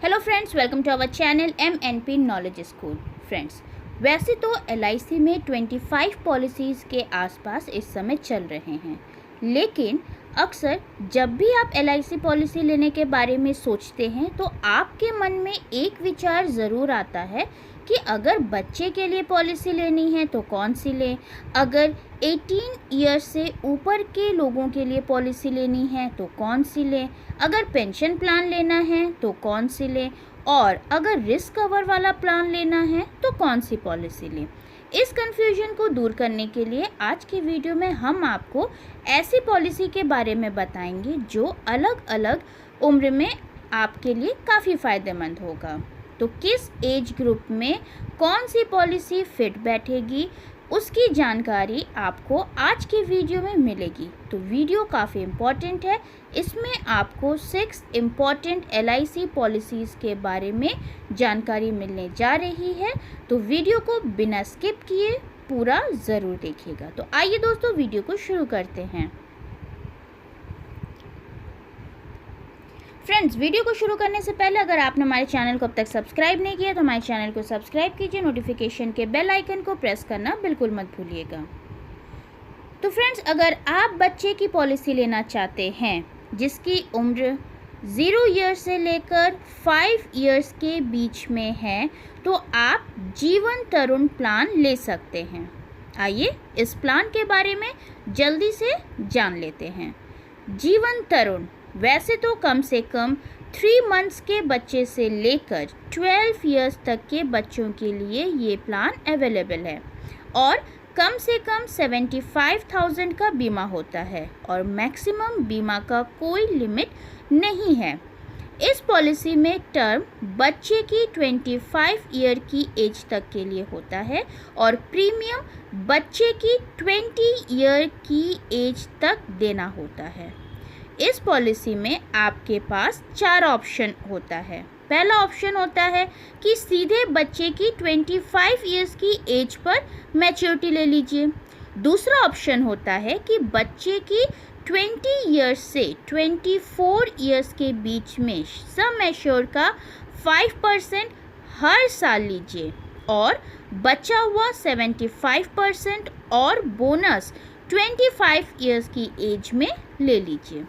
Hello friends, welcome to our channel MNP knowledge school. Friends, वैसे तो LIC में 25 policies के आसपास इस समय चल रहे हैं, लेकिन अक्सर जब भी आप LIC पॉलिसी लेने के बारे में सोचते हैं तो आपके मन में एक विचार ज़रूर आता है कि अगर बच्चे के लिए पॉलिसी लेनी है तो कौन सी लें, अगर 18 ईयर्स से ऊपर के लोगों के लिए पॉलिसी लेनी है तो कौन सी लें, अगर पेंशन प्लान लेना है तो कौन सी लें, और अगर रिस्क कवर वाला प्लान लेना है तो कौन सी पॉलिसी लें। इस कन्फ्यूजन को दूर करने के लिए आज की वीडियो में हम आपको ऐसी पॉलिसी के बारे में बताएंगे जो अलग अलग उम्र में आपके लिए काफ़ी फ़ायदेमंद होगा। तो किस एज ग्रुप में कौन सी पॉलिसी फिट बैठेगी, उसकी जानकारी आपको आज की वीडियो में मिलेगी। तो वीडियो काफ़ी इम्पॉर्टेंट है, इसमें आपको 6 इम्पॉर्टेंट LIC पॉलिसीज़ के बारे में जानकारी मिलने जा रही है। तो वीडियो को बिना स्किप किए पूरा ज़रूर देखिएगा। तो आइए दोस्तों, वीडियो को शुरू करते हैं। फ्रेंड्स, वीडियो को शुरू करने से पहले अगर आपने हमारे चैनल को अब तक सब्सक्राइब नहीं किया तो हमारे चैनल को सब्सक्राइब कीजिए, नोटिफिकेशन के बेल आइकन को प्रेस करना बिल्कुल मत भूलिएगा। तो फ्रेंड्स, अगर आप बच्चे की पॉलिसी लेना चाहते हैं जिसकी उम्र 0 ईयर्स से लेकर 5 ईयर्स के बीच में है तो आप जीवन तरुण प्लान ले सकते हैं। आइए इस प्लान के बारे में जल्दी से जान लेते हैं। जीवन तरुण वैसे तो कम से कम 3 मंथ्स के बच्चे से लेकर 12 ईयर्स तक के बच्चों के लिए ये प्लान अवेलेबल है और कम से कम 75,000 का बीमा होता है और मैक्सिमम बीमा का कोई लिमिट नहीं है। इस पॉलिसी में टर्म बच्चे की 25 ईयर की एज तक के लिए होता है और प्रीमियम बच्चे की 20 ईयर की एज तक देना होता है। इस पॉलिसी में आपके पास 4 ऑप्शन होता है। पहला ऑप्शन होता है कि सीधे बच्चे की 25 इयर्स की एज पर मैच्योरिटी ले लीजिए। दूसरा ऑप्शन होता है कि बच्चे की 20 इयर्स से 24 इयर्स के बीच में सम एश्योर्ड का 5% हर साल लीजिए और बचा हुआ 75% और बोनस 25 इयर्स की एज में ले लीजिए।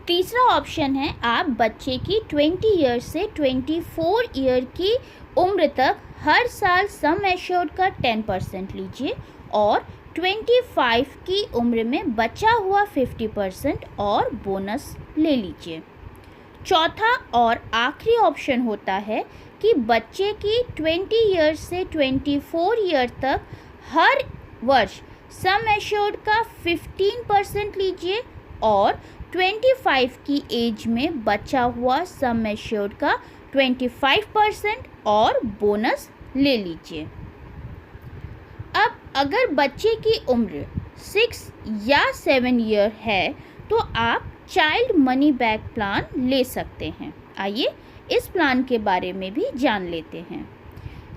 तीसरा ऑप्शन है आप बच्चे की 20 ईयर से 24 ईयर की उम्र तक हर साल सम एश्योर्ड का 10% लीजिए और 25 की उम्र में बचा हुआ 50% और बोनस ले लीजिए। चौथा और आखिरी ऑप्शन होता है कि बच्चे की 20 ईयर से 24 ईयर तक हर वर्ष सम एश्योर्ड का 15% लीजिए और 25 की एज में बचा हुआ सम एश्योर्ड का 25% और बोनस ले लीजिए। अब अगर बच्चे की उम्र 6 या 7 ईयर है तो आप चाइल्ड मनी बैक प्लान ले सकते हैं। आइए इस प्लान के बारे में भी जान लेते हैं।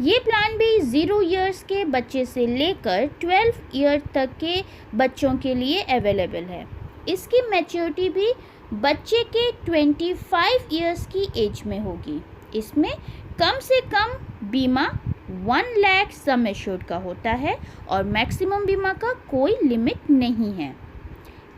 ये प्लान भी 0 ईयर्स के बच्चे से लेकर 12 ईयर तक के बच्चों के लिए अवेलेबल है। इसकी मैच्योरिटी भी बच्चे के 25 इयर्स की एज में होगी। इसमें कम से कम बीमा 1 लाख सम एश्योर्ड का होता है और मैक्सिमम बीमा का कोई लिमिट नहीं है।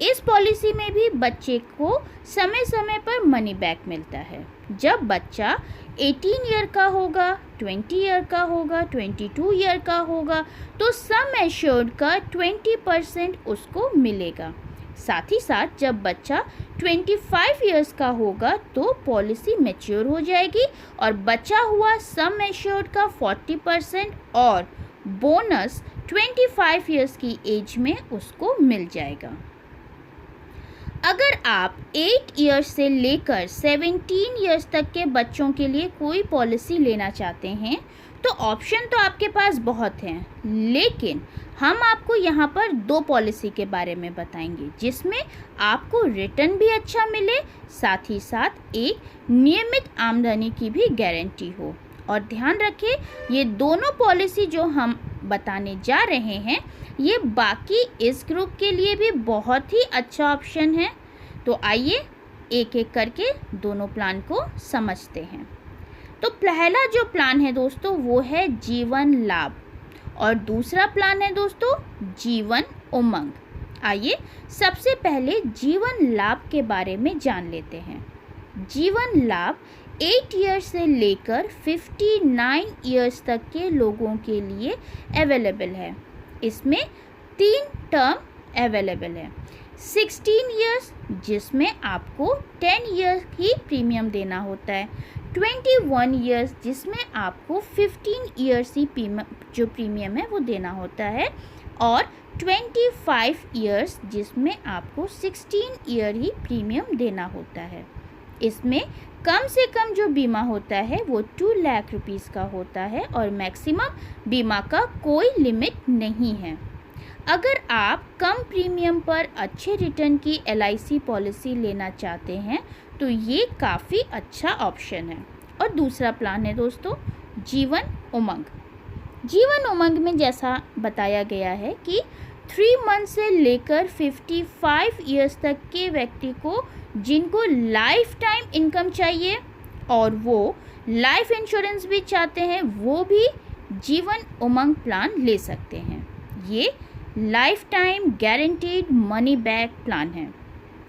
इस पॉलिसी में भी बच्चे को समय समय पर मनी बैक मिलता है। जब बच्चा 18 ईयर का होगा, 20 ईयर का होगा, 22 ईयर का होगा तो सम एश्योर्ड का 20% उसको मिलेगा। साथ ही साथ जब बच्चा 25 इयर्स का होगा तो पॉलिसी मैच्योर हो जाएगी और बचा हुआ सम एश्योर्ड का 40% और बोनस 25 इयर्स की एज में उसको मिल जाएगा। अगर आप 8 इयर्स से लेकर 17 इयर्स तक के बच्चों के लिए कोई पॉलिसी लेना चाहते हैं तो ऑप्शन तो आपके पास बहुत हैं, लेकिन हम आपको यहाँ पर 2 पॉलिसी के बारे में बताएंगे जिसमें आपको रिटर्न भी अच्छा मिले, साथ ही साथ एक नियमित आमदनी की भी गारंटी हो। और ध्यान रखें, ये दोनों पॉलिसी जो हम बताने जा रहे हैं ये बाकी इस ग्रुप के लिए भी बहुत ही अच्छा ऑप्शन है। तो आइए एक एक करके दोनों प्लान को समझते हैं। तो पहला जो प्लान है दोस्तों वो है जीवन लाभ और दूसरा प्लान है दोस्तों जीवन उमंग। आइए सबसे पहले जीवन लाभ के बारे में जान लेते हैं। जीवन लाभ 8 ईयर्स से लेकर 59 ईयर्स तक के लोगों के लिए अवेलेबल है। इसमें 3 टर्म अवेलेबल है। 16 ईयर्स जिसमें आपको 10 ईयर्स ही प्रीमियम देना होता है, 21 ईयर्स जिसमें आपको 15 ईयर्स ही जो प्रीमियम है वो देना होता है, और 25 ईयर्स जिसमें आपको 16 ईयर ही प्रीमियम देना होता है। इसमें कम से कम जो बीमा होता है वो 2 लाख रुपीज़ का होता है और मैक्सिमम बीमा का कोई लिमिट नहीं है। अगर आप कम प्रीमियम पर अच्छे रिटर्न की LIC पॉलिसी लेना चाहते हैं तो ये काफ़ी अच्छा ऑप्शन है। और दूसरा प्लान है दोस्तों जीवन उमंग। जीवन उमंग में जैसा बताया गया है कि 3 मंथ से लेकर 55 ईयर्स तक के व्यक्ति को जिनको लाइफ टाइम इनकम चाहिए और वो लाइफ इंश्योरेंस भी चाहते हैं वो भी जीवन उमंग प्लान ले सकते हैं। ये life time guaranteed money back plan है।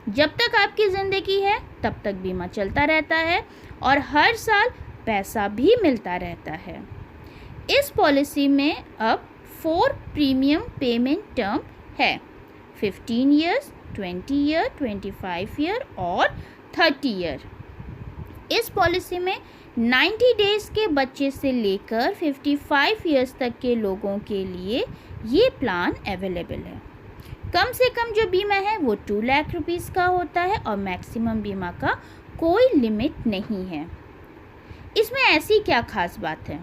जब तक आपकी ज़िंदगी है तब तक बीमा चलता रहता है और हर साल पैसा भी मिलता रहता है। इस पॉलिसी में अब 4 प्रीमियम पेमेंट टर्म है, 15 ईयर्स, 20 ईयर, 25 ईयर और 30 ईयर। इस पॉलिसी में 90 डेज़ के बच्चे से लेकर 55 ईयर्स तक के लोगों के लिए ये प्लान अवेलेबल है। कम से कम जो बीमा है वो 2 लाख रुपीज़ का होता है और मैक्सिमम बीमा का कोई लिमिट नहीं है। इसमें ऐसी क्या खास बात है?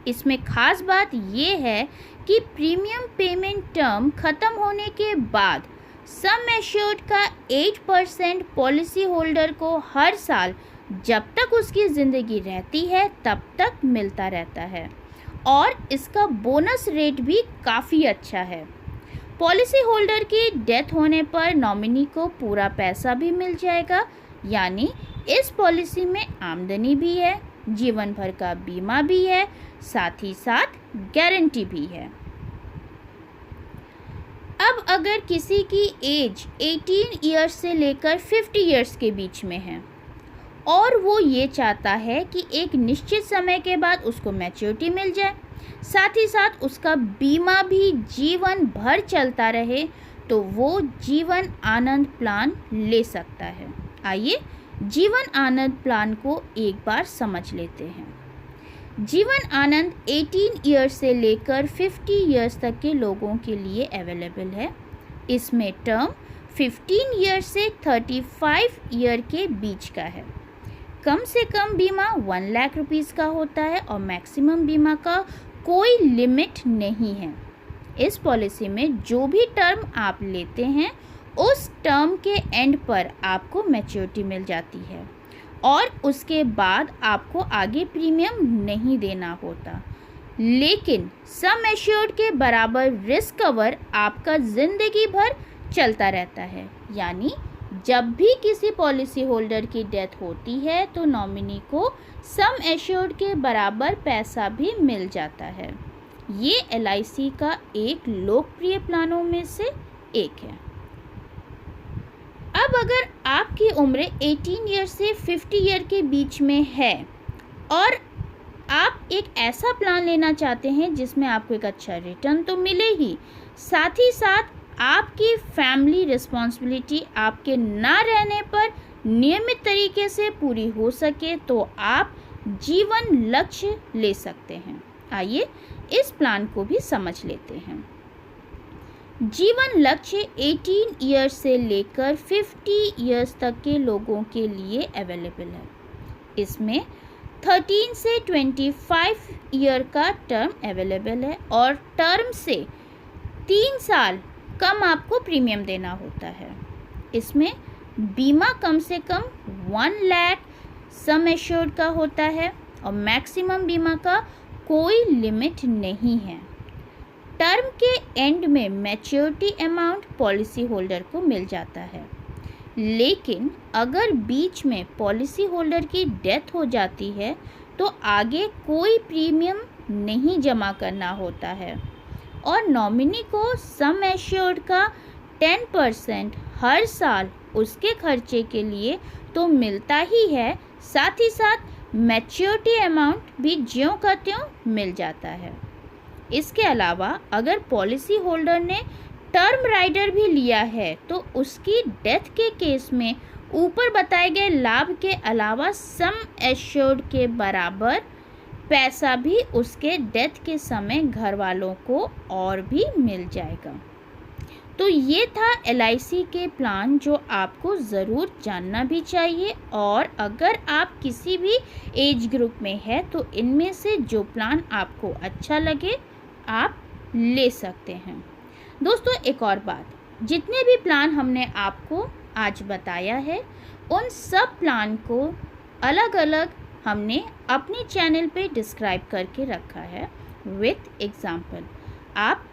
इसमें खास बात ये है कि प्रीमियम पेमेंट टर्म ख़त्म होने के बाद सम एश्योर्ड का 8% पॉलिसी होल्डर को हर साल जब तक उसकी ज़िंदगी रहती है तब तक मिलता रहता है और इसका बोनस रेट भी काफ़ी अच्छा है। पॉलिसी होल्डर की डेथ होने पर नॉमिनी को पूरा पैसा भी मिल जाएगा, यानी इस पॉलिसी में आमदनी भी है, जीवन भर का बीमा भी है, साथ ही साथ गारंटी भी है। अब अगर किसी की एज 18 ईयर्स से लेकर 50 ईयर्स के बीच में है और वो ये चाहता है कि एक निश्चित समय के बाद उसको मैच्योरिटी मिल जाए, साथ ही साथ उसका बीमा भी जीवन भर चलता रहे, तो वो जीवन आनंद प्लान ले सकता है। आइए जीवन आनंद प्लान को एक बार समझ लेते हैं। जीवन आनंद 18 ईयर्स से लेकर 50 ईयर्स तक के लोगों के लिए अवेलेबल है। इसमें टर्म 15 ईयर से 35 ईयर के बीच का है। कम से कम बीमा 1 लाख रुपीज़ का होता है और मैक्सिमम बीमा का कोई लिमिट नहीं है। इस पॉलिसी में जो भी टर्म आप लेते हैं उस टर्म के एंड पर आपको मैच्योरिटी मिल जाती है और उसके बाद आपको आगे प्रीमियम नहीं देना होता, लेकिन सम एश्योर्ड के बराबर रिस्क कवर आपका ज़िंदगी भर चलता रहता है। यानी जब भी किसी पॉलिसी होल्डर की डेथ होती है तो नॉमिनी को सम एश्योर्ड के बराबर पैसा भी मिल जाता है। ये LIC का एक लोकप्रिय प्लानों में से एक है। अब अगर आपकी उम्र 18 ईयर से 50 ईयर के बीच में है और आप एक ऐसा प्लान लेना चाहते हैं जिसमें आपको एक अच्छा रिटर्न तो मिले ही, साथ ही साथ आपकी फैमिली रिस्पॉन्सिबिलिटी आपके ना रहने पर नियमित तरीके से पूरी हो सके, तो आप जीवन लक्ष्य ले सकते हैं। आइए इस प्लान को भी समझ लेते हैं। जीवन लक्ष्य 18 ईयर्स से लेकर 50 ईयर्स तक के लोगों के लिए अवेलेबल है। इसमें 13 से 25 ईयर का टर्म अवेलेबल है और टर्म से 3 साल कम आपको प्रीमियम देना होता है। इसमें बीमा कम से कम 1 लाख सम एश्योर्ड का होता है और मैक्सिमम बीमा का कोई लिमिट नहीं है। टर्म के एंड में मैच्योरिटी अमाउंट पॉलिसी होल्डर को मिल जाता है। लेकिन अगर बीच में पॉलिसी होल्डर की डेथ हो जाती है तो आगे कोई प्रीमियम नहीं जमा करना होता है और नॉमिनी को सम एश्योर्ड का 10% हर साल उसके खर्चे के लिए तो मिलता ही है, साथ ही साथ मैच्योरिटी अमाउंट भी ज्यों का त्यों मिल जाता है। इसके अलावा अगर पॉलिसी होल्डर ने टर्म राइडर भी लिया है तो उसकी डेथ के केस में ऊपर बताए गए लाभ के अलावा सम एश्योर्ड के बराबर पैसा भी उसके डेथ के समय घर वालों को और भी मिल जाएगा। तो ये था LIC के प्लान जो आपको ज़रूर जानना भी चाहिए, और अगर आप किसी भी एज ग्रुप में है तो इनमें से जो प्लान आपको अच्छा लगे आप ले सकते हैं। दोस्तों एक और बात, जितने भी प्लान हमने आपको आज बताया है उन सब प्लान को अलग अलग हमने अपने चैनल पे डिस्क्राइब करके रखा है विथ एग्जाम्पल। आप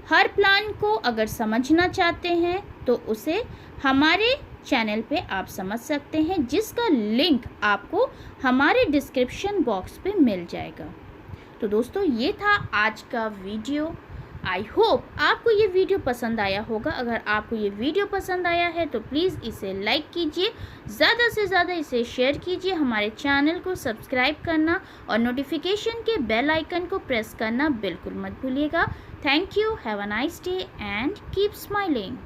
हर प्लान को अगर समझना चाहते हैं तो उसे हमारे चैनल पे आप समझ सकते हैं, जिसका लिंक आपको हमारे डिस्क्रिप्शन बॉक्स पे मिल जाएगा। तो दोस्तों ये था आज का वीडियो। आई होप आपको ये वीडियो पसंद आया होगा। अगर आपको ये वीडियो पसंद आया है तो प्लीज़ इसे लाइक कीजिए, ज़्यादा से ज़्यादा इसे शेयर कीजिए, हमारे चैनल को सब्सक्राइब करना और नोटिफिकेशन के बेल आइकन को प्रेस करना बिल्कुल मत भूलिएगा। Thank you, have a nice day and keep smiling.